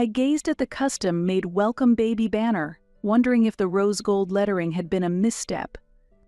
I gazed at the custom-made welcome baby banner, wondering if the rose gold lettering had been a misstep.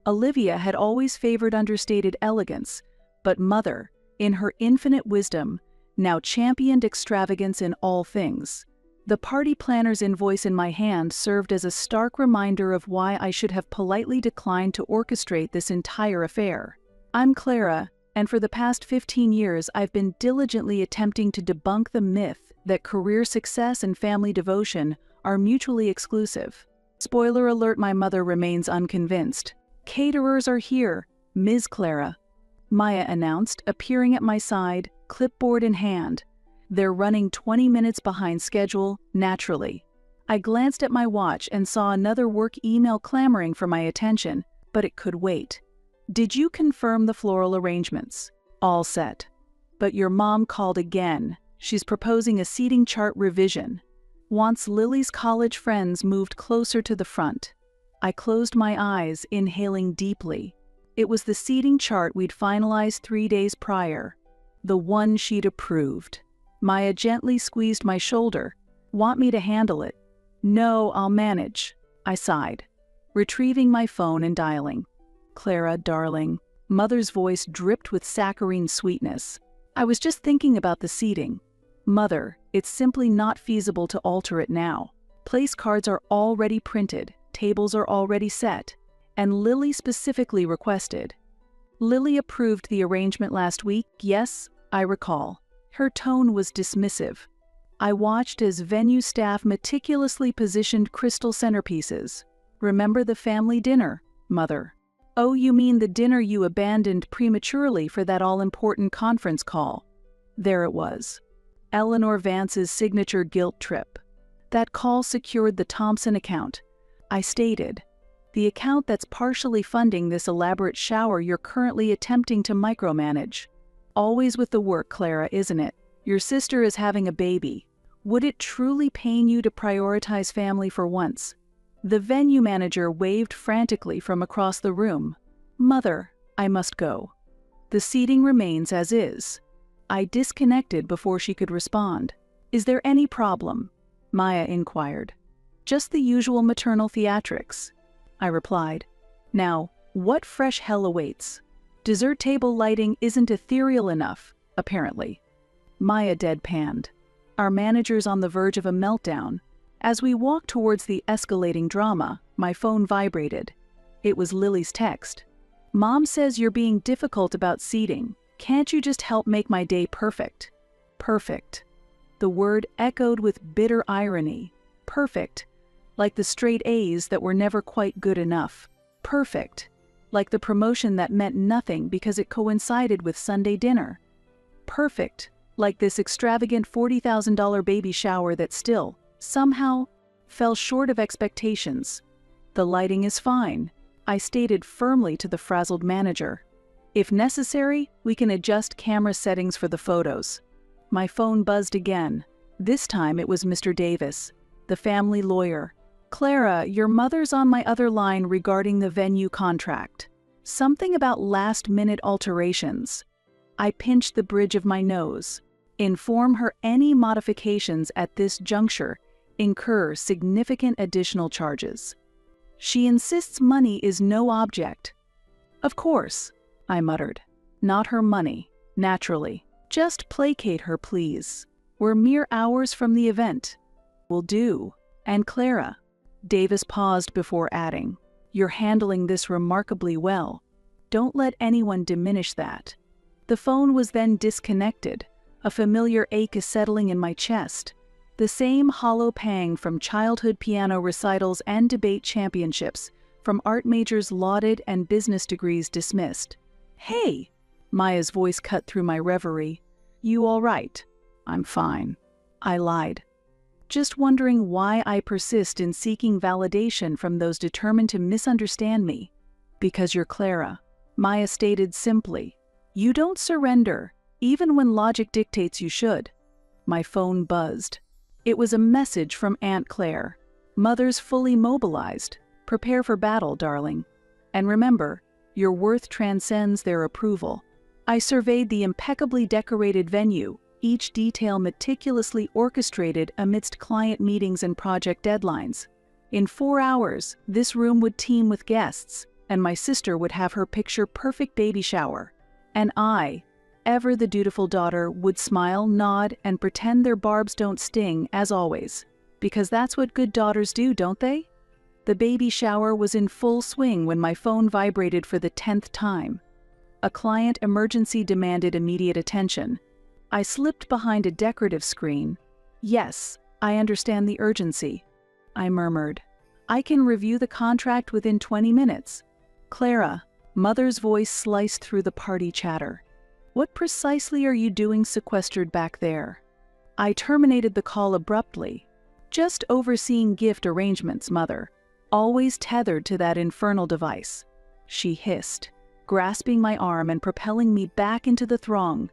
Olivia had always favored understated elegance, but Mother, in her infinite wisdom, now championed extravagance in all things. The party planner's invoice in my hand served as a stark reminder of why I should have politely declined to orchestrate this entire affair. I'm Clara, and for the past 15 years I've been diligently attempting to debunk the myth that career success and family devotion are mutually exclusive. Spoiler alert, my mother remains unconvinced. "Caterers are here, Ms. Clara," Maya announced, appearing at my side, clipboard in hand. They're running 20 minutes behind schedule, naturally. I glanced at my watch and saw another work email clamoring for my attention, but it could wait. "Did you confirm the floral arrangements?" "All set. But your mom called again. She's proposing a seating chart revision. Wants Lily's college friends moved closer to the front." I closed my eyes, inhaling deeply. It was the seating chart we'd finalized 3 days prior. The one she'd approved. Maya gently squeezed my shoulder. "Want me to handle it?" "No, I'll manage," I sighed, retrieving my phone and dialing. "Clara, darling." Mother's voice dripped with saccharine sweetness. "I was just thinking about the seating. Mother, it's simply not feasible to alter it now. Place cards are already printed, tables are already set, and Lily specifically requested." "Lily approved the arrangement last week, yes, I recall." Her tone was dismissive. I watched as venue staff meticulously positioned crystal centerpieces. "Remember the family dinner, Mother?" "Oh, you mean the dinner you abandoned prematurely for that all-important conference call?" There it was. Eleanor Vance's signature guilt trip. "That call secured the Thompson account," I stated. "The account that's partially funding this elaborate shower you're currently attempting to micromanage." "Always with the work, Clara, isn't it? Your sister is having a baby. Would it truly pain you to prioritize family for once?" The venue manager waved frantically from across the room. "Mother, I must go. The seating remains as is." I disconnected before she could respond. "Is there any problem?" Maya inquired. "Just the usual maternal theatrics," I replied. "Now, what fresh hell awaits? Dessert table lighting isn't ethereal enough, apparently." Maya deadpanned. "Our manager's on the verge of a meltdown." As we walked towards the escalating drama, my phone vibrated. It was Lily's text. "Mom says you're being difficult about seating. Can't you just help make my day perfect?" Perfect. The word echoed with bitter irony. Perfect. Like the straight A's that were never quite good enough. Perfect. Like the promotion that meant nothing because it coincided with Sunday dinner. Perfect. Like this extravagant $40,000 baby shower that still, somehow, fell short of expectations. "The lighting is fine," I stated firmly to the frazzled manager. "If necessary, we can adjust camera settings for the photos." My phone buzzed again. This time it was Mr. Davis, the family lawyer. "Clara, your mother's on my other line regarding the venue contract. Something about last-minute alterations." I pinched the bridge of my nose. "Inform her any modifications at this juncture incur significant additional charges." "She insists money is no object." "Of course," I muttered. "Not her money, naturally. Just placate her, please. We're mere hours from the event." "Will do. And Clara," Davis paused before adding, "you're handling this remarkably well. Don't let anyone diminish that." The phone was then disconnected, a familiar ache settling in my chest. The same hollow pang from childhood piano recitals and debate championships, from art majors lauded and business degrees dismissed. "Hey!" Maya's voice cut through my reverie. "You all right?" "I'm fine," I lied. Just wondering why I persist in seeking validation from those determined to misunderstand me. "Because you're Clara," Maya stated simply. "You don't surrender, even when logic dictates you should." My phone buzzed. It was a message from Aunt Claire. "Mother's fully mobilized. Prepare for battle, darling. And remember, your worth transcends their approval." I surveyed the impeccably decorated venue, each detail meticulously orchestrated amidst client meetings and project deadlines. In 4 hours, this room would teem with guests, and my sister would have her picture-perfect baby shower. And I, ever the dutiful daughter, would smile, nod, and pretend their barbs don't sting, as always. Because that's what good daughters do, don't they? The baby shower was in full swing when my phone vibrated for the 10th time. A client emergency demanded immediate attention. I slipped behind a decorative screen. "Yes, I understand the urgency," I murmured. "I can review the contract within 20 minutes. Clara," Mother's voice sliced through the party chatter. "What precisely are you doing sequestered back there?" I terminated the call abruptly. "Just overseeing gift arrangements, Mother. Always tethered to that infernal device," she hissed, grasping my arm and propelling me back into the throng.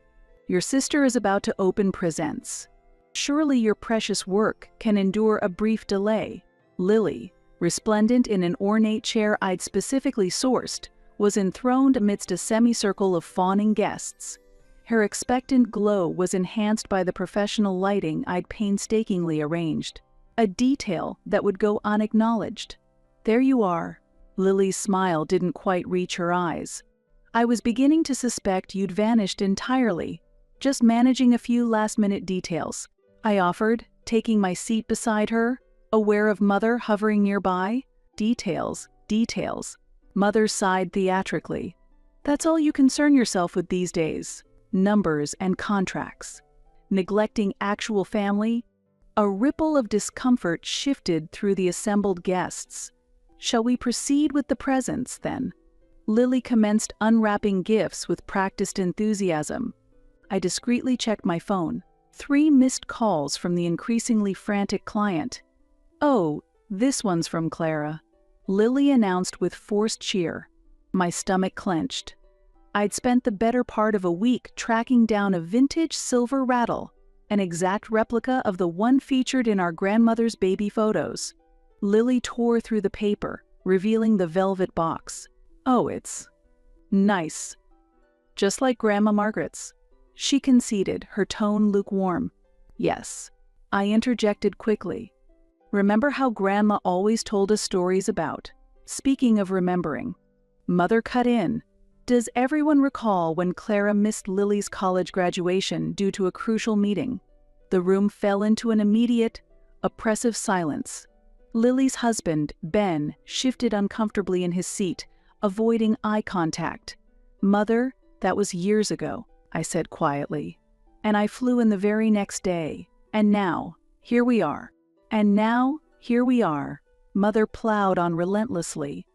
"Your sister is about to open presents. Surely your precious work can endure a brief delay." Lily, resplendent in an ornate chair I'd specifically sourced, was enthroned amidst a semicircle of fawning guests. Her expectant glow was enhanced by the professional lighting I'd painstakingly arranged, a detail that would go unacknowledged. "There you are." Lily's smile didn't quite reach her eyes. "I was beginning to suspect you'd vanished entirely, just managing a few last-minute details," I offered, taking my seat beside her, aware of Mother hovering nearby. "Details, details." Mother sighed theatrically. "That's all you concern yourself with these days. Numbers and contracts. Neglecting actual family." A ripple of discomfort shifted through the assembled guests. "Shall we proceed with the presents, then?" Lily commenced unwrapping gifts with practiced enthusiasm. I discreetly checked my phone. 3 missed calls from the increasingly frantic client. "Oh, this one's from Clara," Lily announced with forced cheer. My stomach clenched. I'd spent the better part of a week tracking down a vintage silver rattle, an exact replica of the one featured in our grandmother's baby photos. Lily tore through the paper, revealing the velvet box. "Oh, it's nice. Just like Grandma Margaret's," she conceded, her tone lukewarm. "Yes," I interjected quickly. "Remember how Grandma always told us stories about?" Speaking of remembering, Mother cut in. "Does everyone recall when Clara missed Lily's college graduation due to a crucial meeting?" The room fell into an immediate, oppressive silence. Lily's husband, Ben, shifted uncomfortably in his seat, avoiding eye contact. "Mother, that was years ago," I said quietly. "And I flew in the very next day. And now, here we are." "And now, here we are," Mother plowed on relentlessly.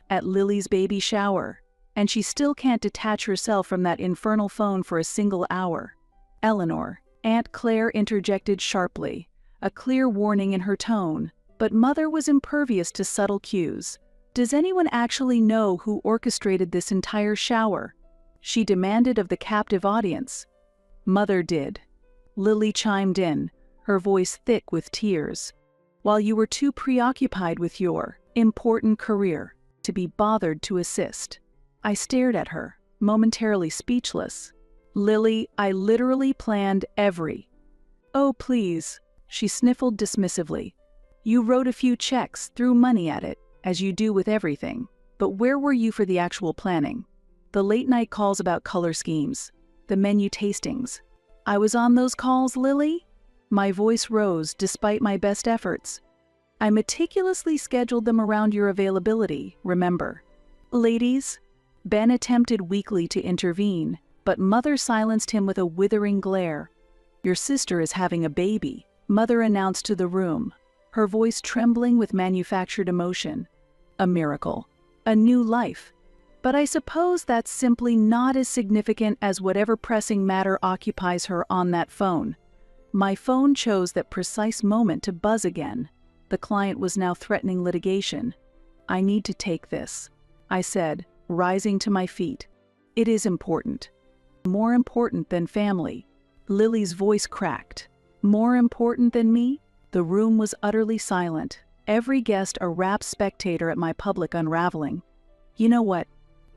"At Lily's baby shower. And she still can't detach herself from that infernal phone for a single hour." "Eleanor," Aunt Claire interjected sharply, a clear warning in her tone, but Mother was impervious to subtle cues. "Does anyone actually know who orchestrated this entire shower?" she demanded of the captive audience. "Mother did," Lily chimed in, her voice thick with tears. "While you were too preoccupied with your important career to be bothered to assist." I stared at her, momentarily speechless. "Lily, I literally planned every—" "Oh, please," she sniffled dismissively. "You wrote a few checks, threw money at it, as you do with everything. But where were you for the actual planning? The late-night calls about color schemes, the menu tastings. I was on those calls, Lily?" My voice rose despite my best efforts. "I meticulously scheduled them around your availability, remember." "Ladies," Ben attempted weakly to intervene, but Mother silenced him with a withering glare. "Your sister is having a baby," Mother announced to the room, her voice trembling with manufactured emotion. "A miracle. A new life. But I suppose that's simply not as significant as whatever pressing matter occupies her on that phone." My phone chose that precise moment to buzz again. The client was now threatening litigation. "I need to take this," I said, rising to my feet. "It is important. More important than family." Lily's voice cracked. "More important than me?" The room was utterly silent, every guest a rapt spectator at my public unraveling. "You know what?"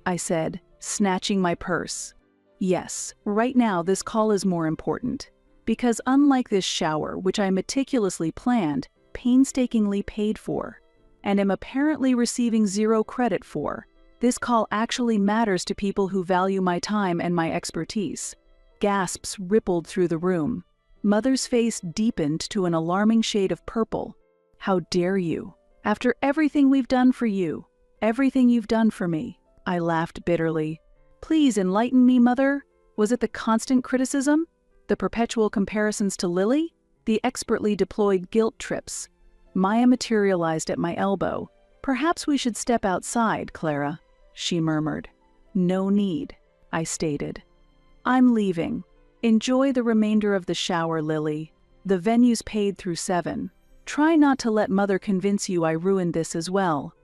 I said, snatching my purse. "Yes, right now this call is more important. Because unlike this shower, which I meticulously planned, painstakingly paid for, and am apparently receiving zero credit for, this call actually matters to people who value my time and my expertise. Gasps rippled through the room. Mother's face deepened to an alarming shade of purple. How dare you? After everything we've done for you, everything you've done for me. I laughed bitterly. Please enlighten me, Mother. Was it the constant criticism? The perpetual comparisons to Lily? The expertly deployed guilt trips? Maya materialized at my elbow. Perhaps we should step outside, Clara, she murmured. No need, I stated. I'm leaving. Enjoy the remainder of the shower, Lily. The venue's paid through 7. Try not to let Mother convince you I ruined this as well.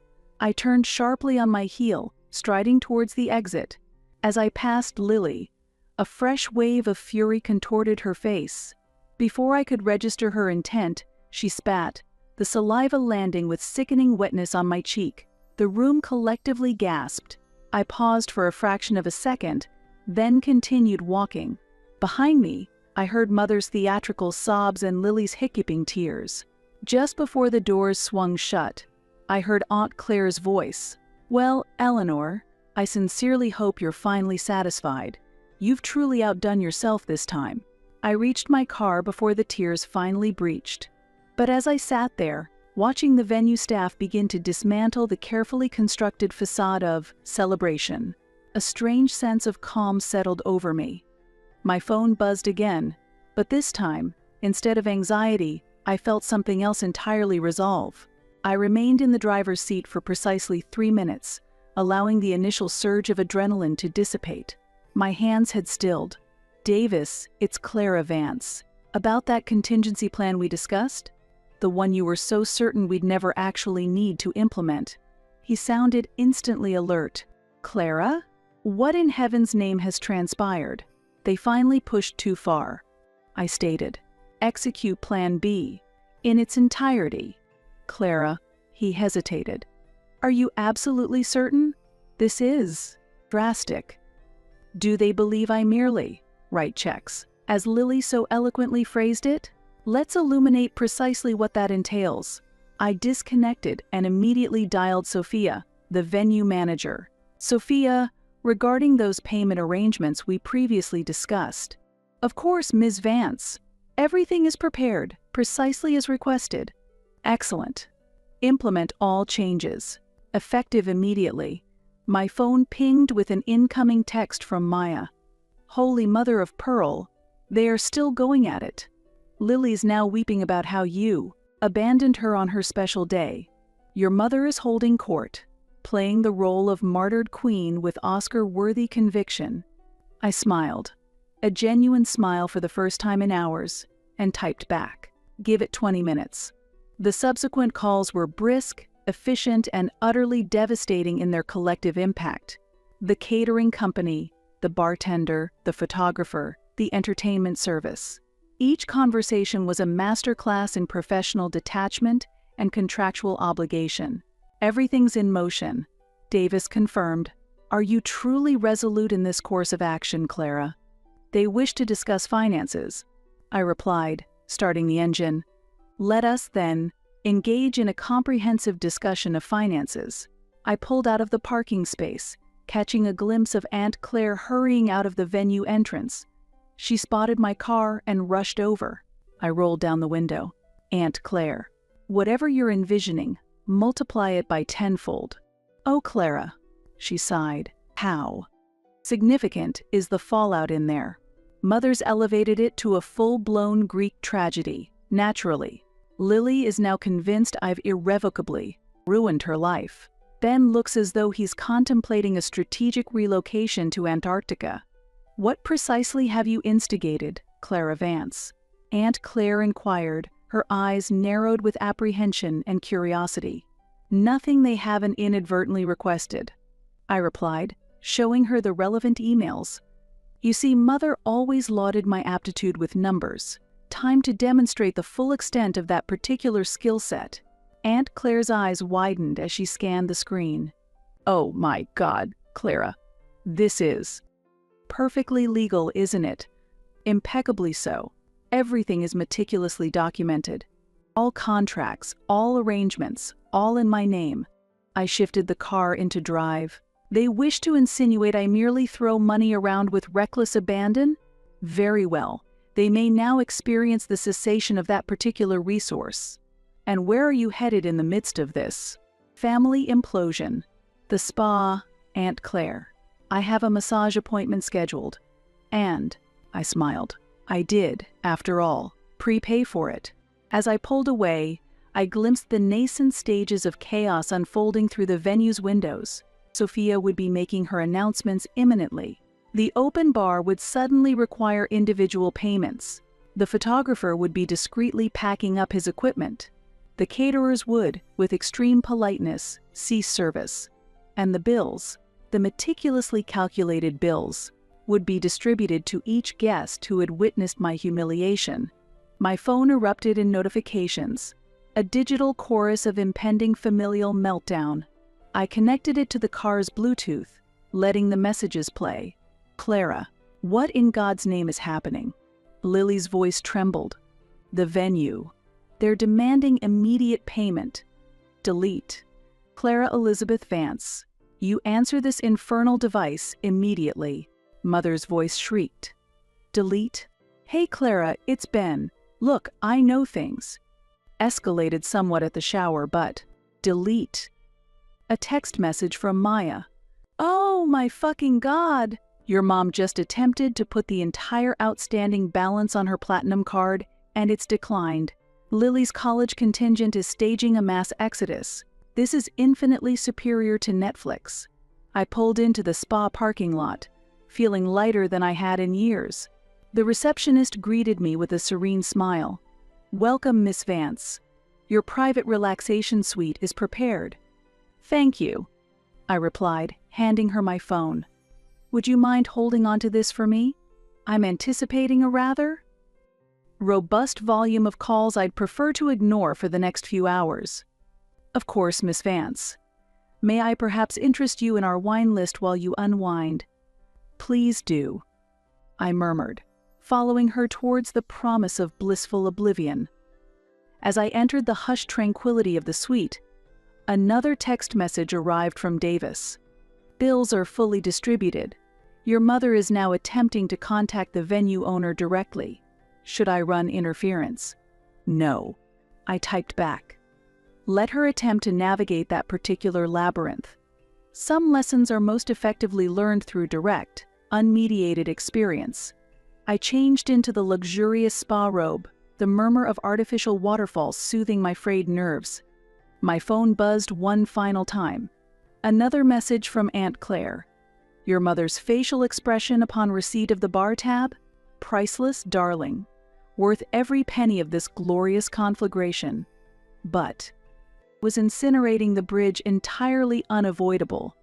I turned sharply on my heel, striding towards the exit. As I passed Lily, a fresh wave of fury contorted her face. Before I could register her intent, she spat, the saliva landing with sickening wetness on my cheek. The room collectively gasped. I paused for a fraction of a second, then continued walking. Behind me, I heard Mother's theatrical sobs and Lily's hiccuping tears. Just before the doors swung shut, I heard Aunt Claire's voice. Well, Eleanor, I sincerely hope you're finally satisfied. You've truly outdone yourself this time. I reached my car before the tears finally breached. But as I sat there, watching the venue staff begin to dismantle the carefully constructed facade of celebration, a strange sense of calm settled over me. My phone buzzed again, but this time, instead of anxiety, I felt something else entirely resolve. I remained in the driver's seat for precisely 3 minutes, allowing the initial surge of adrenaline to dissipate. My hands had stilled. Davis, it's Clara Vance. About that contingency plan we discussed? The one you were so certain we'd never actually need to implement. He sounded instantly alert. Clara? What in heaven's name has transpired? They finally pushed too far, I stated. Execute Plan B, in its entirety. Clara, he hesitated. Are you absolutely certain? This is drastic. Do they believe I merely write checks, as Lily so eloquently phrased it? Let's illuminate precisely what that entails. I disconnected and immediately dialed Sophia, the venue manager. Sophia, regarding those payment arrangements we previously discussed. Of course, Ms. Vance. Everything is prepared, precisely as requested. Excellent. Implement all changes. Effective immediately. My phone pinged with an incoming text from Maya. Holy Mother of Pearl, they are still going at it. Lily's now weeping about how you abandoned her on her special day. Your mother is holding court, playing the role of martyred queen with Oscar-worthy conviction. I smiled, a genuine smile for the first time in hours, and typed back, give it 20 minutes. The subsequent calls were brisk, efficient, and utterly devastating in their collective impact. The catering company, the bartender, the photographer, the entertainment service. Each conversation was a masterclass in professional detachment and contractual obligation. Everything's in motion, Davis confirmed. Are you truly resolute in this course of action, Clara? They wish to discuss finances, I replied, starting the engine. Let us, then, engage in a comprehensive discussion of finances. I pulled out of the parking space, catching a glimpse of Aunt Claire hurrying out of the venue entrance. She spotted my car and rushed over. I rolled down the window. Aunt Claire, whatever you're envisioning, multiply it by tenfold. Oh, Clara, she sighed. How significant is the fallout in there? Mother's elevated it to a full-blown Greek tragedy, naturally. Lily is now convinced I've irrevocably ruined her life. Ben looks as though he's contemplating a strategic relocation to Antarctica. What precisely have you instigated, Clara Vance? Aunt Claire inquired, her eyes narrowed with apprehension and curiosity. Nothing they haven't inadvertently requested, I replied, showing her the relevant emails. You see, Mother always lauded my aptitude with numbers. Time to demonstrate the full extent of that particular skill set. Aunt Claire's eyes widened as she scanned the screen. Oh my God, Clara. This is perfectly legal, isn't it? Impeccably so. Everything is meticulously documented. All contracts, all arrangements, all in my name. I shifted the car into drive. They wish to insinuate I merely throw money around with reckless abandon? Very well. They may now experience the cessation of that particular resource. And where are you headed in the midst of this? Family implosion. The spa, Aunt Claire. I have a massage appointment scheduled. And, I smiled, I did, after all, prepay for it. As I pulled away, I glimpsed the nascent stages of chaos unfolding through the venue's windows. Sophia would be making her announcements imminently. The open bar would suddenly require individual payments. The photographer would be discreetly packing up his equipment. The caterers would, with extreme politeness, cease service. And the bills, the meticulously calculated bills, would be distributed to each guest who had witnessed my humiliation. My phone erupted in notifications, a digital chorus of impending familial meltdown. I connected it to the car's Bluetooth, letting the messages play. Clara, what in God's name is happening? Lily's voice trembled. The venue. They're demanding immediate payment. Delete. Clara Elizabeth Vance, you answer this infernal device immediately. Mother's voice shrieked. Delete. Hey Clara, it's Ben. Look, I know things. Escalated somewhat at the shower, but delete. A text message from Maya. Oh my fucking God! Your mom just attempted to put the entire outstanding balance on her platinum card, and it's declined. Lily's college contingent is staging a mass exodus. This is infinitely superior to Netflix. I pulled into the spa parking lot, feeling lighter than I had in years. The receptionist greeted me with a serene smile. Welcome, Miss Vance. Your private relaxation suite is prepared. Thank you, I replied, handing her my phone. Would you mind holding on to this for me? I'm anticipating a rather robust volume of calls I'd prefer to ignore for the next few hours. Of course, Miss Vance. May I perhaps interest you in our wine list while you unwind? Please do, I murmured, following her towards the promise of blissful oblivion. As I entered the hushed tranquility of the suite, another text message arrived from Davis. Bills are fully distributed. Your mother is now attempting to contact the venue owner directly. Should I run interference? No, I typed back. Let her attempt to navigate that particular labyrinth. Some lessons are most effectively learned through direct, unmediated experience. I changed into the luxurious spa robe, the murmur of artificial waterfalls soothing my frayed nerves. My phone buzzed one final time. Another message from Aunt Claire. Your mother's facial expression upon receipt of the bar tab? Priceless, darling. Worth every penny of this glorious conflagration. But was incinerating the bridge entirely unavoidable?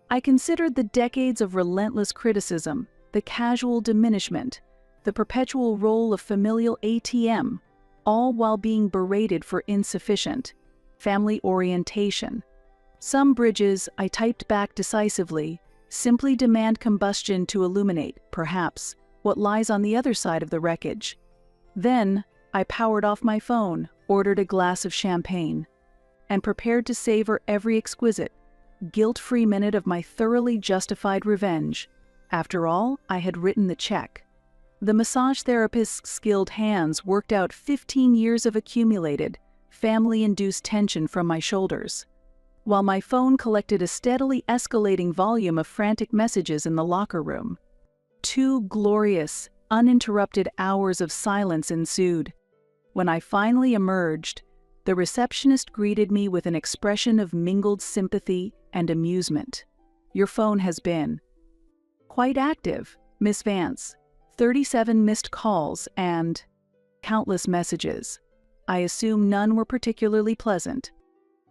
I considered the decades of relentless criticism, the casual diminishment, the perpetual role of familial ATM, all while being berated for insufficient family orientation. Some bridges, I typed back decisively, simply demand combustion to illuminate, perhaps, what lies on the other side of the wreckage. Then, I powered off my phone, ordered a glass of champagne, and prepared to savor every exquisite, guilt-free minute of my thoroughly justified revenge. After all, I had written the check. The massage therapist's skilled hands worked out 15 years of accumulated, family-induced tension from my shoulders, while my phone collected a steadily escalating volume of frantic messages in the locker room. 2 glorious, uninterrupted hours of silence ensued. When I finally emerged, the receptionist greeted me with an expression of mingled sympathy and amusement. Your phone has been quite active, Miss Vance. 37 missed calls and countless messages. I assume none were particularly pleasant.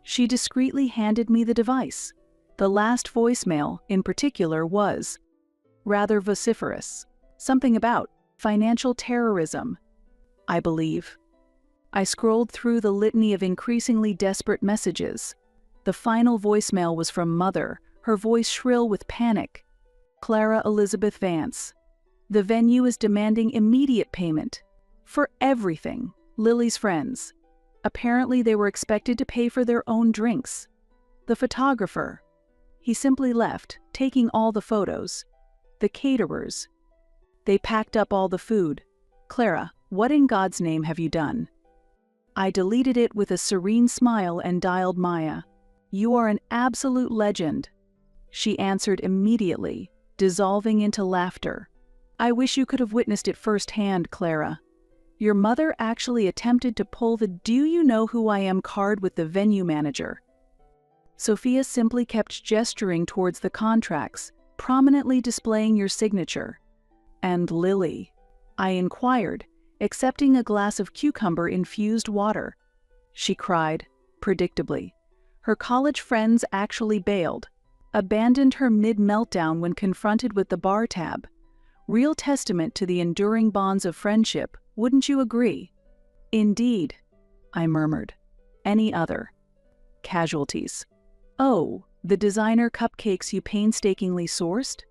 She discreetly handed me the device. The last voicemail, in particular, was rather vociferous. Something about financial terrorism, I believe. I scrolled through the litany of increasingly desperate messages. The final voicemail was from Mother, her voice shrill with panic. Clara Elizabeth Vance. The venue is demanding immediate payment. For everything. Lily's friends. Apparently they were expected to pay for their own drinks. The photographer. He simply left, taking all the photos. The caterers. They packed up all the food. Clara, what in God's name have you done? I deleted it with a serene smile and dialed Maya. You are an absolute legend. She answered immediately, dissolving into laughter. I wish you could have witnessed it firsthand, Clara. Your mother actually attempted to pull the "do you know who I am" card with the venue manager. Sophia simply kept gesturing towards the contracts, prominently displaying your signature. And Lily? I inquired, accepting a glass of cucumber-infused water. She cried, predictably. Her college friends actually bailed, abandoned her mid-meltdown when confronted with the bar tab. Real testament to the enduring bonds of friendship, wouldn't you agree? Indeed, I murmured. Any other casualties? Oh, the designer cupcakes you painstakingly sourced?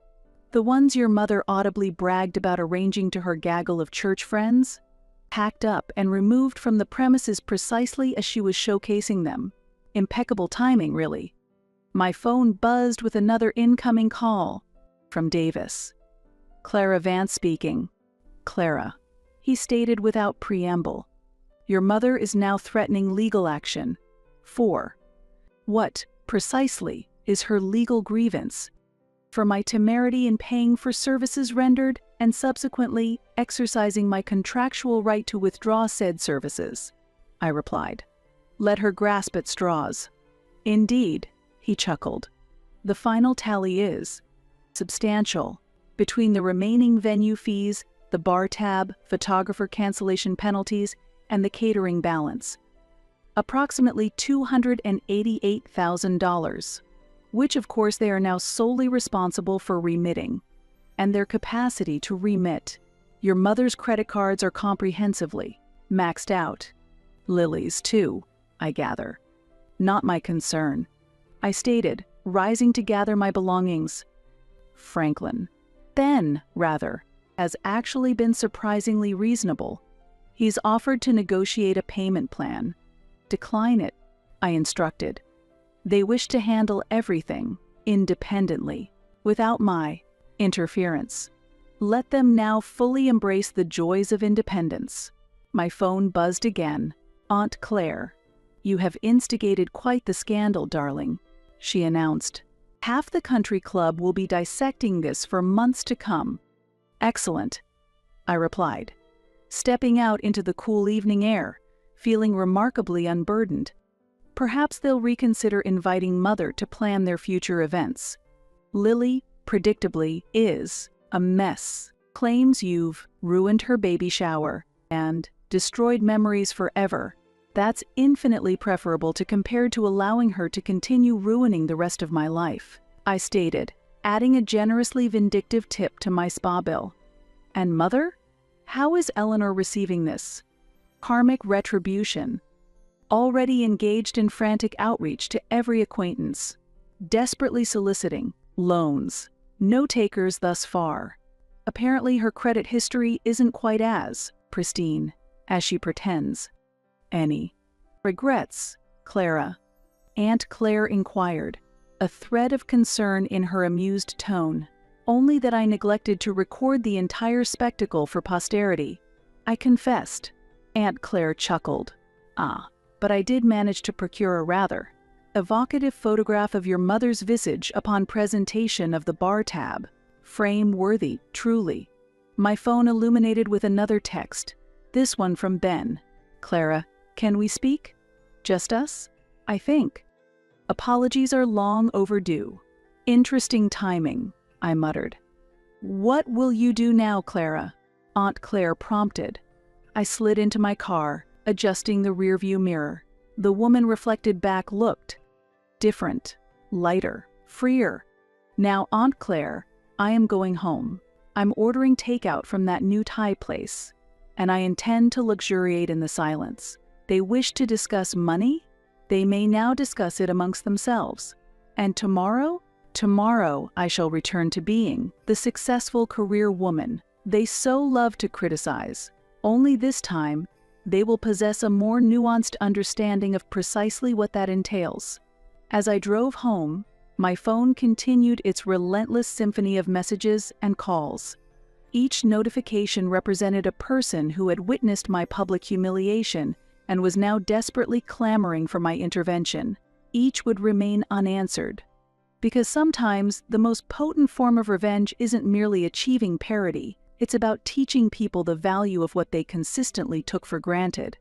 The ones your mother audibly bragged about arranging to her gaggle of church friends? Packed up and removed from the premises precisely as she was showcasing them. Impeccable timing, really. My phone buzzed with another incoming call. From Davis. Clara Vance speaking. Clara. He stated without preamble. Your mother is now threatening legal action. 4. What, precisely, is her legal grievance? For my temerity in paying for services rendered and subsequently exercising my contractual right to withdraw said services, I replied. Let her grasp at straws. Indeed, he chuckled. The final tally is substantial. Between the remaining venue fees, the bar tab, photographer cancellation penalties, and the catering balance. Approximately $288,000, which of course they are now solely responsible for remitting, and their capacity to remit. Your mother's credit cards are comprehensively maxed out. Lily's too, I gather. Not my concern, I stated, rising to gather my belongings. Franklin, then, rather, has actually been surprisingly reasonable. He's offered to negotiate a payment plan. Decline it, I instructed. They wish to handle everything independently, without my interference. Let them now fully embrace the joys of independence. My phone buzzed again. Aunt Claire. You have instigated quite the scandal, darling, she announced. Half the country club will be dissecting this for months to come. Excellent, I replied, stepping out into the cool evening air, feeling remarkably unburdened. Perhaps they'll reconsider inviting Mother to plan their future events. Lily, predictably, is a mess. Claims you've ruined her baby shower and destroyed memories forever. That's infinitely preferable to compared to allowing her to continue ruining the rest of my life, I stated, adding a generously vindictive tip to my spa bill. And Mother? How is Eleanor receiving this? Karmic retribution. Already engaged in frantic outreach to every acquaintance. Desperately soliciting loans. No takers thus far. Apparently her credit history isn't quite as pristine as she pretends. Any regrets, Clara? Aunt Claire inquired, a thread of concern in her amused tone. Only that I neglected to record the entire spectacle for posterity. I confessed. Aunt Claire chuckled. Ah, but I did manage to procure a rather evocative photograph of your mother's visage upon presentation of the bar tab. Frame-worthy, truly. My phone illuminated with another text, this one from Ben. Clara, can we speak? Just us? I think. Apologies are long overdue. Interesting timing, I muttered. What will you do now, Clara? Aunt Claire prompted. I slid into my car, adjusting the rearview mirror. The woman reflected back looked different, lighter, freer. Now, Aunt Claire, I am going home. I'm ordering takeout from that new Thai place, and I intend to luxuriate in the silence. They wish to discuss money? They may now discuss it amongst themselves. And tomorrow? Tomorrow I shall return to being the successful career woman they so love to criticize, Only this time, they will possess a more nuanced understanding of precisely what that entails. As I drove home, my phone continued its relentless symphony of messages and calls. Each notification represented a person who had witnessed my public humiliation and was now desperately clamoring for my intervention. Each would remain unanswered. Because sometimes the most potent form of revenge isn't merely achieving parity, it's about teaching people the value of what they consistently took for granted.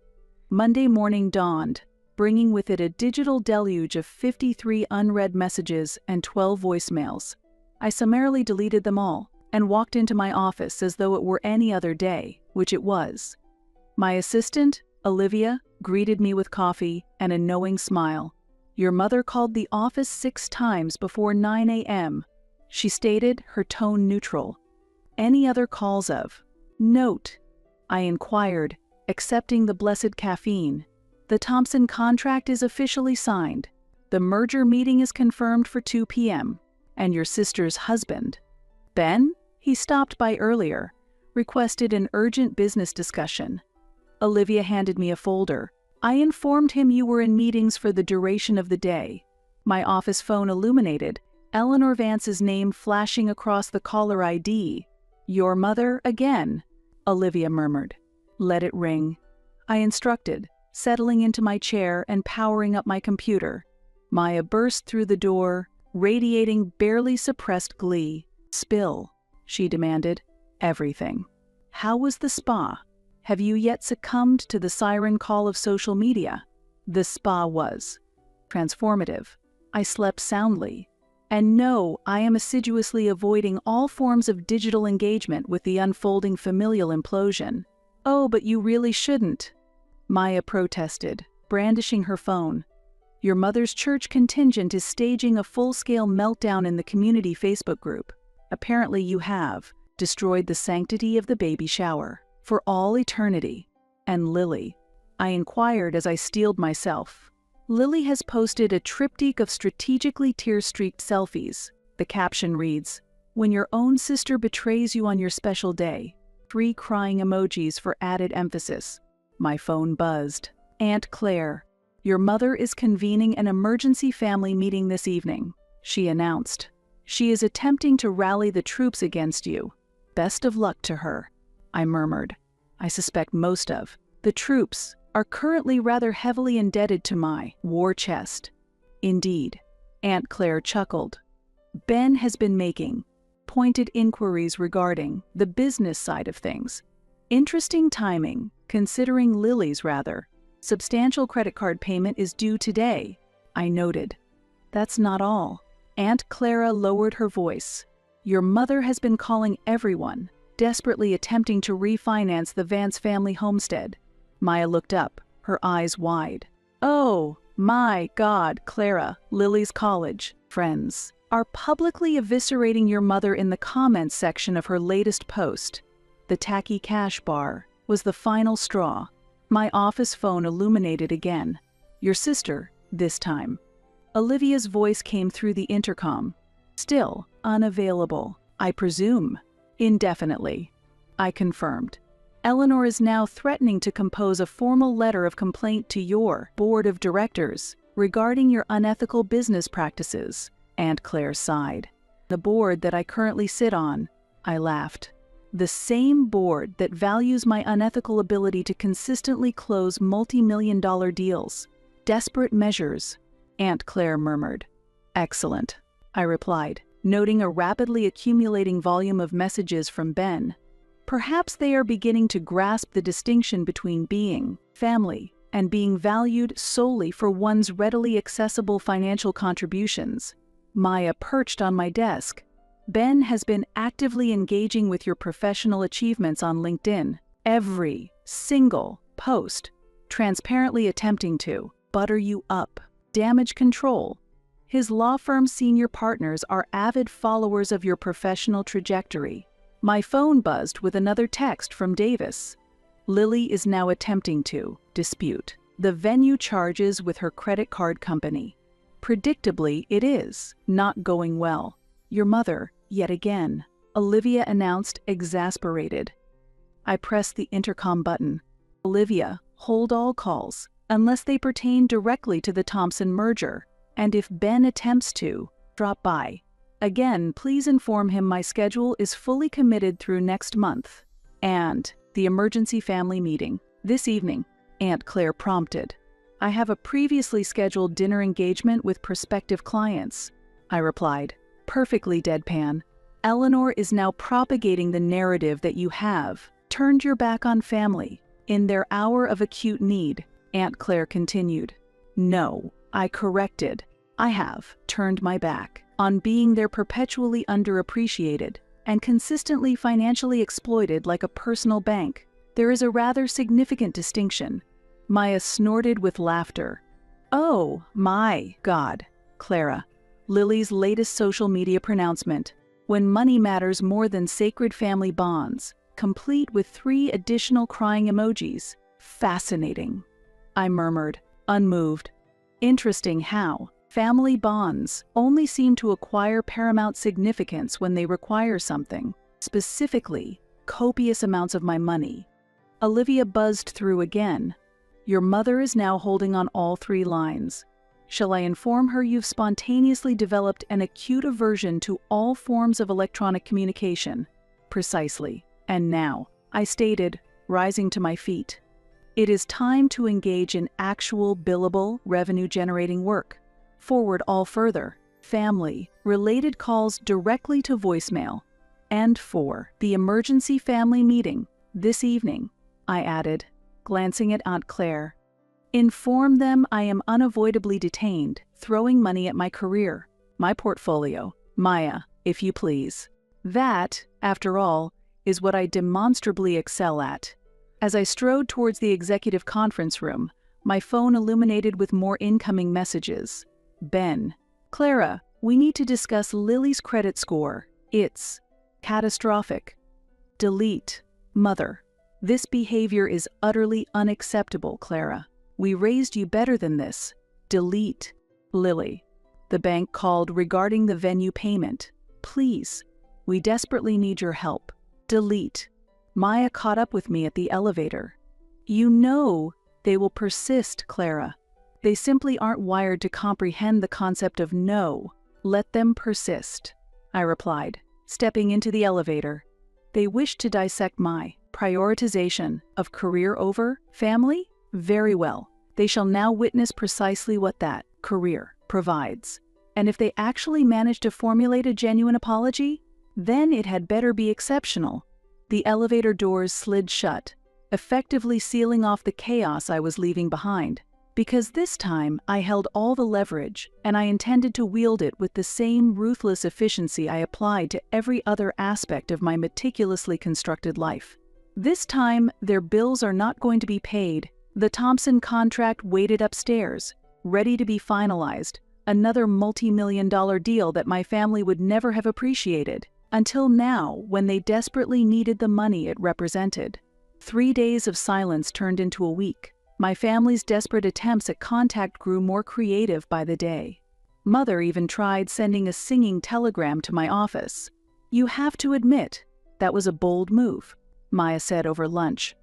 Monday morning dawned, bringing with it a digital deluge of 53 unread messages and 12 voicemails. I summarily deleted them all and walked into my office as though it were any other day, which it was. My assistant, Olivia, greeted me with coffee and a knowing smile. "Your mother called the office 6 times before 9 a.m., she stated, her tone neutral. "Any other calls of note?" I inquired, accepting the blessed caffeine. "The Thompson contract is officially signed. The merger meeting is confirmed for 2 p.m. And your sister's husband, Ben, he stopped by earlier, requested an urgent business discussion." Olivia handed me a folder. "I informed him you were in meetings for the duration of the day." My office phone illuminated, Eleanor Vance's name flashing across the caller ID. "Your mother again," Olivia murmured. "Let it ring," I instructed, settling into my chair and powering up my computer. Maya burst through the door, radiating barely suppressed glee. "Spill," she demanded. "Everything. How was the spa? Have you yet succumbed to the siren call of social media?" The spa was transformative. I slept soundly. And no, I am assiduously avoiding all forms of digital engagement with the unfolding familial implosion. "Oh, but you really shouldn't," Maya protested, brandishing her phone. "Your mother's church contingent is staging a full-scale meltdown in the community Facebook group. Apparently you have destroyed the sanctity of the baby shower for all eternity." "And Lily?" I inquired as I steeled myself. "Lily has posted a triptych of strategically tear-streaked selfies. The caption reads, 'When your own sister betrays you on your special day.' 3 crying emojis for added emphasis." My phone buzzed. "Aunt Claire, your mother is convening an emergency family meeting this evening," she announced. "She is attempting to rally the troops against you. Best of luck to her," I murmured. "I suspect most of the troops are currently rather heavily indebted to my war chest." "Indeed," Aunt Claire chuckled. "Ben has been making pointed inquiries regarding the business side of things. Interesting timing, considering Lily's rather substantial credit card payment is due today," I noted. "That's not all." Aunt Clara lowered her voice. "Your mother has been calling everyone, desperately attempting to refinance the Vance family homestead." Maya looked up, her eyes wide. "Oh, my God, Clara, Lily's college friends are publicly eviscerating your mother in the comments section of her latest post." The tacky cash bar was the final straw. My office phone illuminated again. "Your sister, this time." Olivia's voice came through the intercom. "Still unavailable, I presume." "Indefinitely," I confirmed. "Eleanor is now threatening to compose a formal letter of complaint to your board of directors regarding your unethical business practices." Aunt Claire sighed. "The board that I currently sit on," I laughed. "The same board that values my unethical ability to consistently close multi-million-dollar deals." "Desperate measures," Aunt Claire murmured. "Excellent," I replied, noting a rapidly accumulating volume of messages from Ben. "Perhaps they are beginning to grasp the distinction between being family and being valued solely for one's readily accessible financial contributions." Maya perched on my desk. "Ben has been actively engaging with your professional achievements on LinkedIn. Every single post, transparently attempting to butter you up. Damage control. His law firm's senior partners are avid followers of your professional trajectory." My phone buzzed with another text from Davis. "Lily is now attempting to dispute the venue charges with her credit card company. Predictably, it is not going well. Your mother, yet again," Olivia announced, exasperated. I pressed the intercom button. Olivia, hold all calls, unless they pertain directly to the Thompson merger, and if Ben attempts to, drop by. Again, please inform him my schedule is fully committed through next month. And the emergency family meeting, this evening, Aunt Claire prompted. I have a previously scheduled dinner engagement with prospective clients, I replied, perfectly deadpan. Eleanor is now propagating the narrative that you have turned your back on family in their hour of acute need, Aunt Claire continued. No, I corrected. I have turned my back on being there perpetually underappreciated and consistently financially exploited like a personal bank. There is a rather significant distinction. Maya snorted with laughter. Oh, my God, Clara. Lily's latest social media pronouncement. When money matters more than sacred family bonds, complete with 3 additional crying emojis. Fascinating, I murmured, unmoved. Interesting how family bonds only seem to acquire paramount significance when they require something, specifically, copious amounts of my money. Olivia buzzed through again. Your mother is now holding on all 3 lines. Shall I inform her you've spontaneously developed an acute aversion to all forms of electronic communication? Precisely. And now, I stated, rising to my feet. It is time to engage in actual billable, revenue-generating work. Forward all further, family-related calls directly to voicemail. And for the emergency family meeting, this evening, I added, glancing at Aunt Claire. Inform them I am unavoidably detained, throwing money at my career, my portfolio, Maya, if you please. That, after all, is what I demonstrably excel at. As I strode towards the executive conference room, my phone illuminated with more incoming messages. Ben. Clara, we need to discuss Lily's credit score. It's catastrophic. Delete. Mother. This behavior is utterly unacceptable, Clara. We raised you better than this. Delete. Lily. The bank called regarding the venue payment. Please. We desperately need your help. Delete. Maya caught up with me at the elevator. You know they will persist, Clara. They simply aren't wired to comprehend the concept of no. Let them persist, I replied, stepping into the elevator. They wish to dissect my prioritization of career over family? Very well. They shall now witness precisely what that career provides. And if they actually manage to formulate a genuine apology, then it had better be exceptional. The elevator doors slid shut, effectively sealing off the chaos I was leaving behind. Because this time I held all the leverage, and I intended to wield it with the same ruthless efficiency I applied to every other aspect of my meticulously constructed life. This time, their bills are not going to be paid. The Thompson contract waited upstairs, ready to be finalized, another multi-million-dollar deal that my family would never have appreciated, until now when they desperately needed the money it represented. 3 days of silence turned into a week. My family's desperate attempts at contact grew more creative by the day. Mother even tried sending a singing telegram to my office. You have to admit, that was a bold move, Maya said over lunch.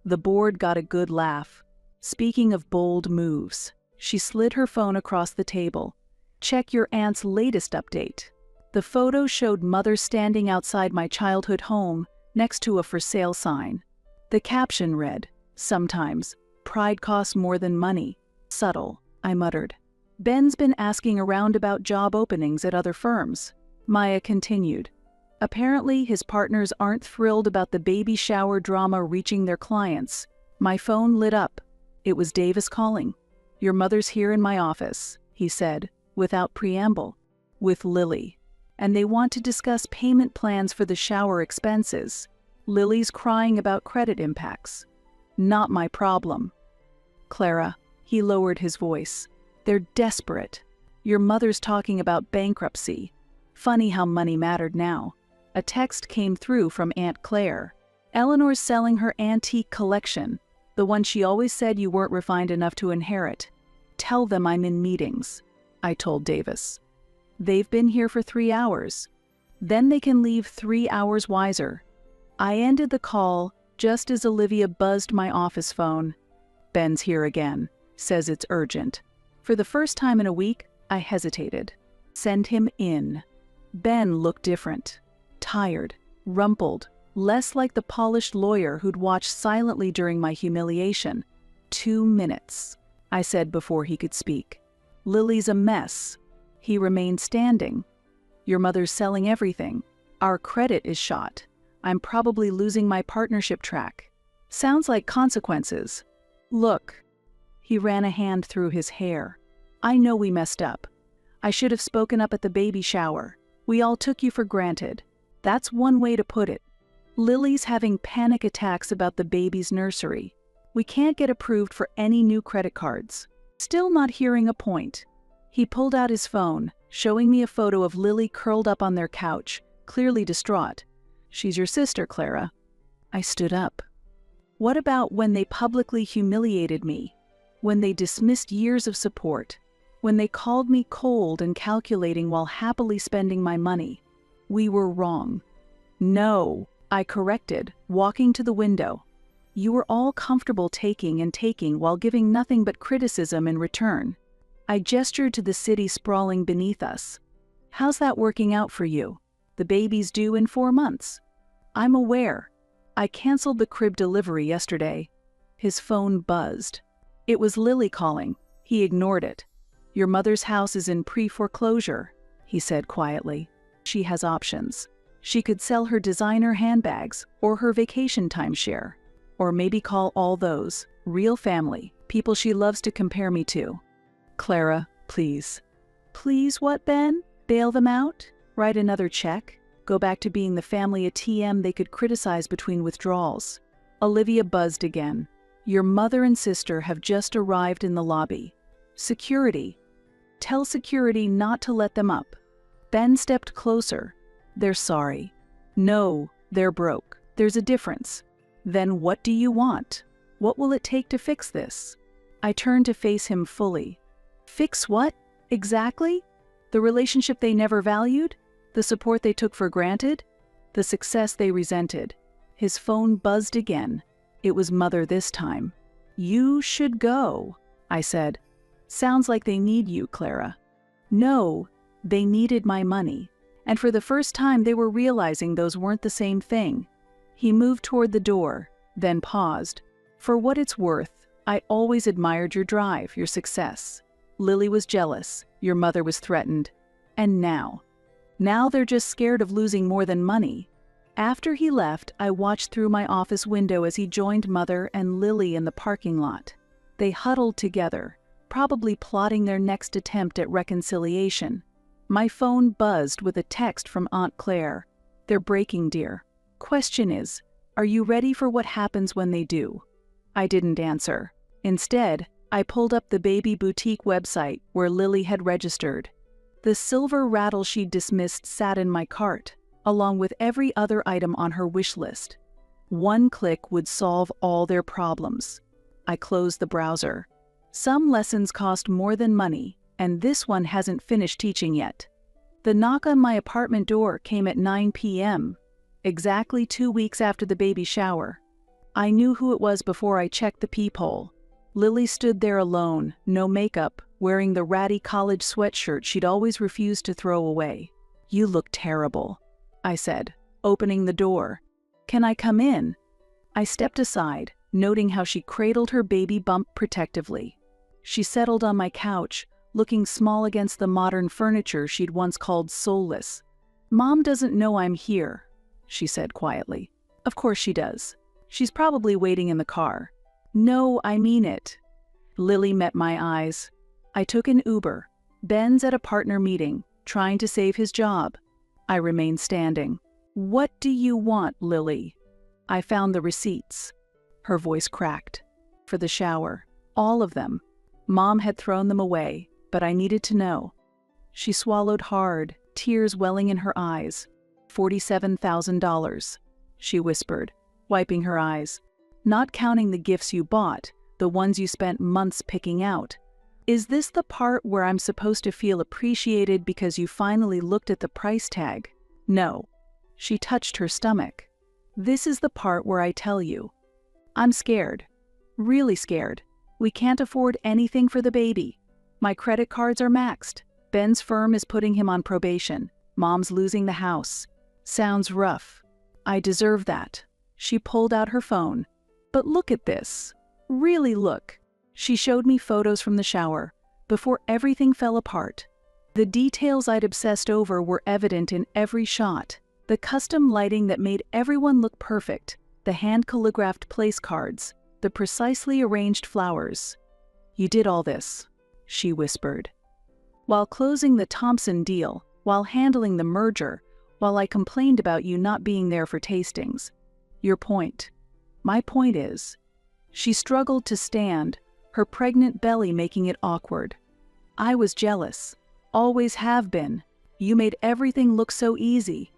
The board got a good laugh. Speaking of bold moves, she slid her phone across the table. Check your aunt's latest update. The photo showed Mother standing outside my childhood home next to a for sale sign. The caption read, sometimes, pride costs more than money. Subtle, I muttered. Ben's been asking around about job openings at other firms. Maya continued. Apparently, his partners aren't thrilled about the baby shower drama reaching their clients. My phone lit up. It was Davis calling. Your mother's here in my office, he said, without preamble, with Lily. And they want to discuss payment plans for the shower expenses. Lily's crying about credit impacts. Not my problem. Clara, he lowered his voice. They're desperate. Your mother's talking about bankruptcy. Funny how money mattered now. A text came through from Aunt Claire. Eleanor's selling her antique collection, the one she always said you weren't refined enough to inherit. Tell them I'm in meetings, I told Davis. They've been here for 3 hours. Then they can leave 3 hours wiser. I ended the call just as Olivia buzzed my office phone. "Ben's here again. Says it's urgent." For the first time in a week, I hesitated. "Send him in." Ben looked different. Tired, rumpled, less like the polished lawyer who'd watched silently during my humiliation. 2 minutes, I said before he could speak. "Lily's a mess." He remained standing. "Your mother's selling everything. Our credit is shot. I'm probably losing my partnership track. Sounds like consequences." "Look." He ran a hand through his hair. "I know we messed up. I should have spoken up at the baby shower. We all took you for granted. That's one way to put it. Lily's having panic attacks about the baby's nursery. We can't get approved for any new credit cards." Still not hearing a point, he pulled out his phone, showing me a photo of Lily curled up on their couch, clearly distraught. "She's your sister, Clara." I stood up. "What about when they publicly humiliated me? When they dismissed years of support? When they called me cold and calculating while happily spending my money? We were wrong." "No," I corrected, walking to the window. "You were all comfortable taking and taking while giving nothing but criticism in return." I gestured to the city sprawling beneath us. "How's that working out for you? The baby's due in 4 months." "I'm aware. I canceled the crib delivery yesterday." His phone buzzed. It was Lily calling. He ignored it. "Your mother's house is in pre-foreclosure," he said quietly. "She has options. She could sell her designer handbags or her vacation timeshare. Or maybe call all those, real family, people she loves to compare me to." "Clara, please." "Please what, Ben? Bail them out? Write another check? Go back to being the family ATM they could criticize between withdrawals?" Olivia buzzed again. "Your mother and sister have just arrived in the lobby. Security. Tell security not to let them up." Ben stepped closer. "They're sorry." "No, they're broke. There's a difference." "Then what do you want? What will it take to fix this?" I turned to face him fully. "Fix what? Exactly? The relationship they never valued? The support they took for granted? The success they resented?" His phone buzzed again. It was Mother this time. "You should go," I said. "Sounds like they need you, Clara." "No, they needed my money." And for the first time they were realizing those weren't the same thing. He moved toward the door, then paused. "For what it's worth, I always admired your drive, your success. Lily was jealous, your mother was threatened. And now they're just scared of losing more than money." After he left, I watched through my office window as he joined Mother and Lily in the parking lot. They huddled together, probably plotting their next attempt at reconciliation. My phone buzzed with a text from Aunt Claire. "They're breaking, dear. Question is, are you ready for what happens when they do?" I didn't answer. Instead, I pulled up the baby boutique website where Lily had registered. The silver rattle she'd dismissed sat in my cart, along with every other item on her wish list. One click would solve all their problems. I closed the browser. Some lessons cost more than money, and this one hasn't finished teaching yet. The knock on my apartment door came at 9 p.m., exactly 2 weeks after the baby shower. I knew who it was before I checked the peephole. Lily stood there alone, no makeup, wearing the ratty college sweatshirt she'd always refused to throw away. "You look terrible," I said, opening the door. "Can I come in?" I stepped aside, noting how she cradled her baby bump protectively. She settled on my couch, looking small against the modern furniture she'd once called soulless. "Mom doesn't know I'm here," she said quietly. "Of course she does. She's probably waiting in the car." "No, I mean it." Lily met my eyes. "I took an Uber. Ben's at a partner meeting, trying to save his job." I remained standing. "What do you want, Lily?" "I found the receipts." Her voice cracked. "For the shower. All of them. Mom had thrown them away, but I needed to know." She swallowed hard, tears welling in her eyes. $47,000, she whispered, wiping her eyes. "Not counting the gifts you bought, the ones you spent months picking out. Is this the part where I'm supposed to feel appreciated because you finally looked at the price tag?" "No." She touched her stomach. This is the part where I tell you. I'm scared. Really scared. We can't afford anything for the baby. My credit cards are maxed. Ben's firm is putting him on probation. Mom's losing the house. Sounds rough. I deserve that. She pulled out her phone. But look at this. Really look. She showed me photos from the shower, before everything fell apart. The details I'd obsessed over were evident in every shot. The custom lighting that made everyone look perfect, the hand-calligraphed place cards, the precisely arranged flowers. You did all this, she whispered. While closing the Thompson deal, while handling the merger, while I complained about you not being there for tastings. Your point. My point is, she struggled to stand, her pregnant belly making it awkward. I was jealous. Always have been. You made everything look so easy.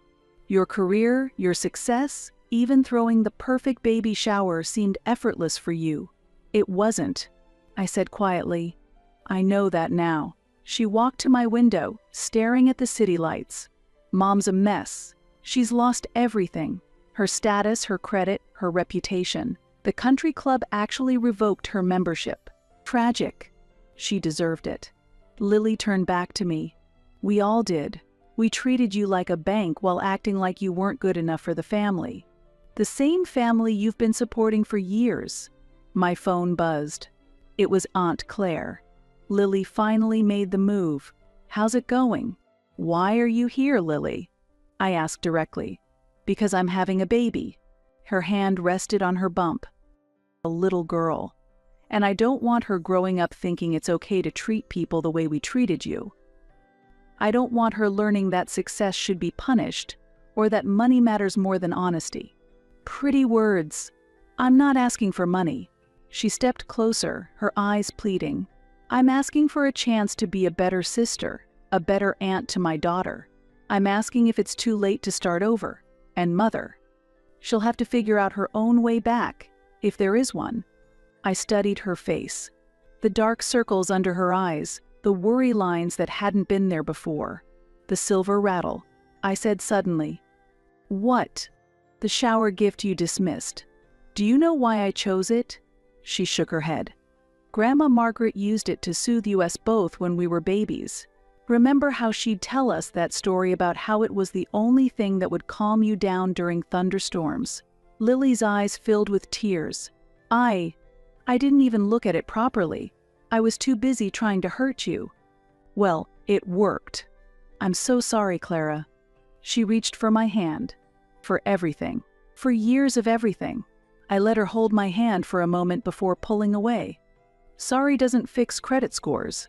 Your career, your success, even throwing the perfect baby shower seemed effortless for you. It wasn't, I said quietly. I know that now. She walked to my window, staring at the city lights. Mom's a mess. She's lost everything. Her status, her credit, her reputation. The country club actually revoked her membership. Tragic. She deserved it. Lily turned back to me. We all did. We treated you like a bank while acting like you weren't good enough for the family. The same family you've been supporting for years. My phone buzzed. It was Aunt Claire. Lily finally made the move. How's it going? Why are you here, Lily? I asked directly. Because I'm having a baby. Her hand rested on her bump. A little girl. And I don't want her growing up thinking it's okay to treat people the way we treated you. I don't want her learning that success should be punished, or that money matters more than honesty. Pretty words. I'm not asking for money. She stepped closer, her eyes pleading. I'm asking for a chance to be a better sister, a better aunt to my daughter. I'm asking if it's too late to start over. And mother. She'll have to figure out her own way back, if there is one. I studied her face. The dark circles under her eyes, the worry lines that hadn't been there before. The silver rattle. I said suddenly. What? The shower gift you dismissed. Do you know why I chose it? She shook her head. Grandma Margaret used it to soothe us both when we were babies. Remember how she'd tell us that story about how it was the only thing that would calm you down during thunderstorms? Lily's eyes filled with tears. I didn't even look at it properly. I was too busy trying to hurt you. Well, it worked. I'm so sorry, Clara. She reached for my hand. For everything. For years of everything. I let her hold my hand for a moment before pulling away. Sorry doesn't fix credit scores.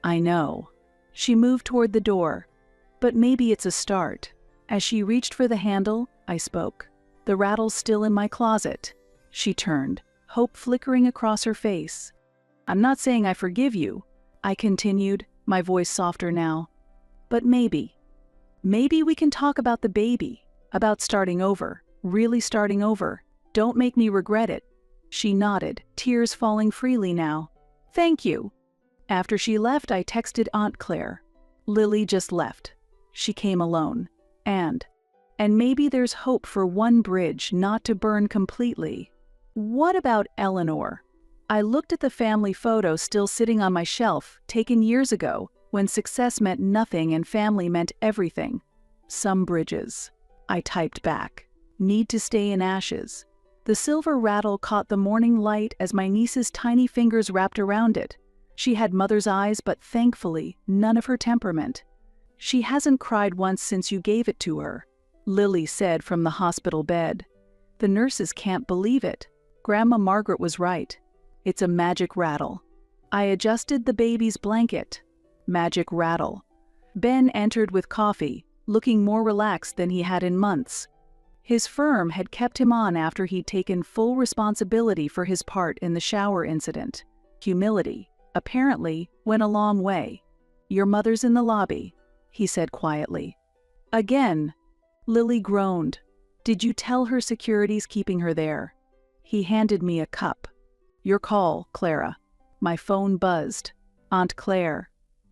I know. She moved toward the door. But maybe it's a start. As she reached for the handle, I spoke. The rattle's still in my closet. She turned, hope flickering across her face. I'm not saying I forgive you, I continued, my voice softer now. But maybe we can talk about the baby, about starting over, really starting over. Don't make me regret it. She nodded, tears falling freely now. Thank you. After she left, I texted Aunt Claire. Lily just left. She came alone. And maybe there's hope for one bridge not to burn completely. What about Eleanor? I looked at the family photo still sitting on my shelf, taken years ago, when success meant nothing and family meant everything. Some bridges. I typed back. Need to stay in ashes. The silver rattle caught the morning light as my niece's tiny fingers wrapped around it. She had mother's eyes, but thankfully, none of her temperament. She hasn't cried once since you gave it to her, Lily said from the hospital bed. The nurses can't believe it. Grandma Margaret was right. It's a magic rattle. I adjusted the baby's blanket. Magic rattle. Ben entered with coffee, looking more relaxed than he had in months. His firm had kept him on after he'd taken full responsibility for his part in the shower incident. Humility, apparently, went a long way. Your mother's in the lobby, he said quietly. Again, Lily groaned. Did you tell her security's keeping her there? He handed me a cup. Your call, Clara. My phone buzzed. Aunt Claire.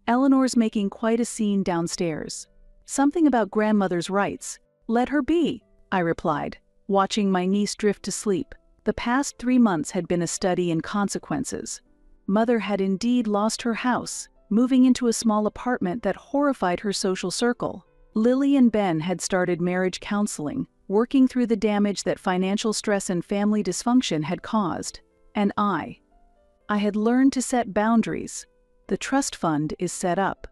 Eleanor's making quite a scene downstairs. Something about grandmother's rights. Let her be, I replied. watching my niece drift to sleep. The past 3 months had been a study in consequences. Mother had indeed lost her house, moving into a small apartment that horrified her social circle. Lily and Ben had started marriage counseling, working through the damage that financial stress and family dysfunction had caused. And I had learned to set boundaries. The trust fund is set up,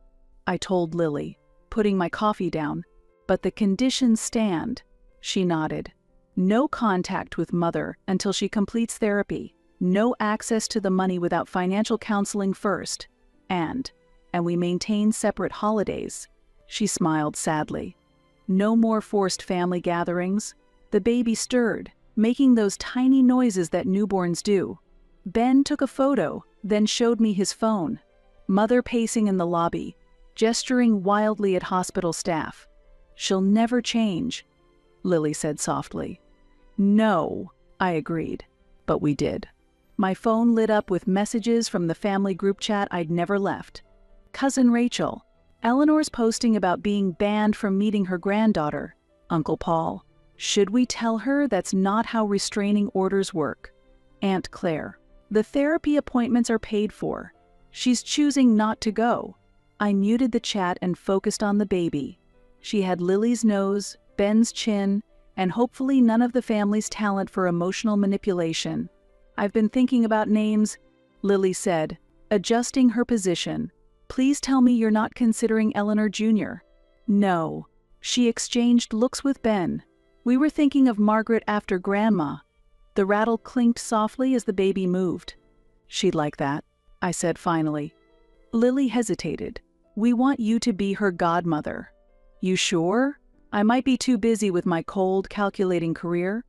I told Lily, putting my coffee down. But the conditions stand. She nodded. No contact with Mother until she completes therapy. No access to the money without financial counseling first. And we maintain separate holidays. She smiled sadly. No more forced family gatherings. The baby stirred, making those tiny noises that newborns do. Ben took a photo, then showed me his phone. Mother pacing in the lobby, gesturing wildly at hospital staff. She'll never change, Lily said softly. No, I agreed, but we did. My phone lit up with messages from the family group chat I'd never left. Cousin Rachel, Eleanor's posting about being banned from meeting her granddaughter. Uncle Paul, should we tell her that's not how restraining orders work? Aunt Claire, the therapy appointments are paid for. She's choosing not to go. I muted the chat and focused on the baby. She had Lily's nose, Ben's chin, and hopefully none of the family's talent for emotional manipulation. I've been thinking about names, Lily said, adjusting her position. Please tell me you're not considering Eleanor Jr. No. She exchanged looks with Ben. We were thinking of Margaret after Grandma. The rattle clinked softly as the baby moved. She'd like that, I said finally. Lily hesitated. We want you to be her godmother. You sure? I might be too busy with my cold, calculating career.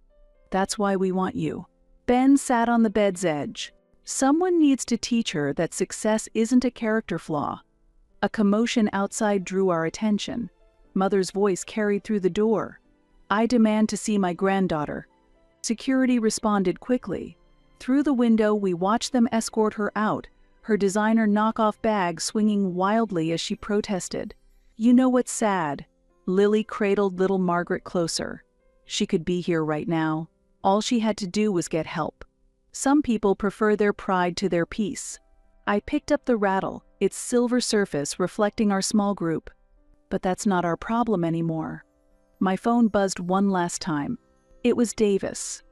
That's why we want you. Ben sat on the bed's edge. Someone needs to teach her that success isn't a character flaw. A commotion outside drew our attention. Mother's voice carried through the door. I demand to see my granddaughter. Security responded quickly. Through the window, we watched them escort her out, her designer knockoff bag swinging wildly as she protested. You know what's sad? Lily cradled little Margaret closer. She could be here right now. All she had to do was get help. Some people prefer their pride to their peace. I picked up the rattle, its silver surface reflecting our small group. But that's not our problem anymore. My phone buzzed one last time. It was Davis.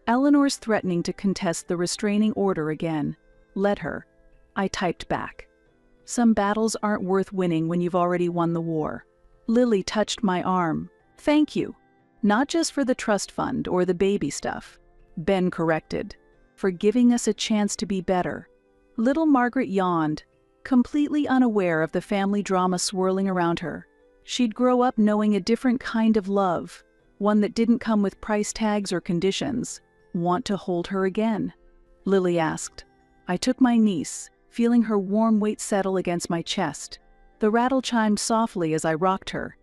Eleanor's threatening to contest the restraining order again. Let her. I typed back. Some battles aren't worth winning when you've already won the war. Lily touched my arm. Thank you. Not just for the trust fund or the baby stuff. Ben corrected. For giving us a chance to be better. Little Margaret yawned, completely unaware of the family drama swirling around her. She'd grow up knowing a different kind of love, one that didn't come with price tags or conditions. Want to hold her again? Lily asked. I took my niece, feeling her warm weight settle against my chest. The rattle chimed softly as I rocked her.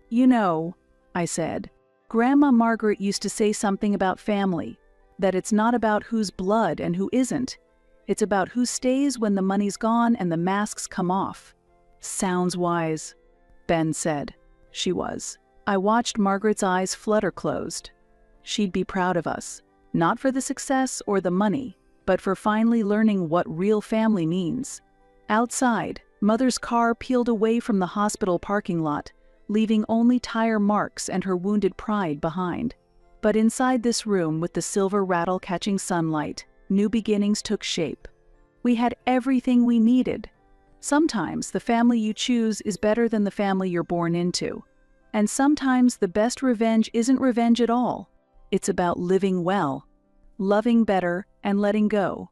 You know, I said, Grandma Margaret used to say something about family, that it's not about who's blood and who isn't. It's about who stays when the money's gone and the masks come off. Sounds wise, Ben said. She was. I watched Margaret's eyes flutter closed. She'd be proud of us, not for the success or the money, but for finally learning what real family means. Outside, Mother's car peeled away from the hospital parking lot, leaving only tire marks and her wounded pride behind. But inside this room with the silver rattle catching sunlight, new beginnings took shape. We had everything we needed. Sometimes the family you choose is better than the family you're born into. And sometimes the best revenge isn't revenge at all. It's about living well, loving better, and letting go.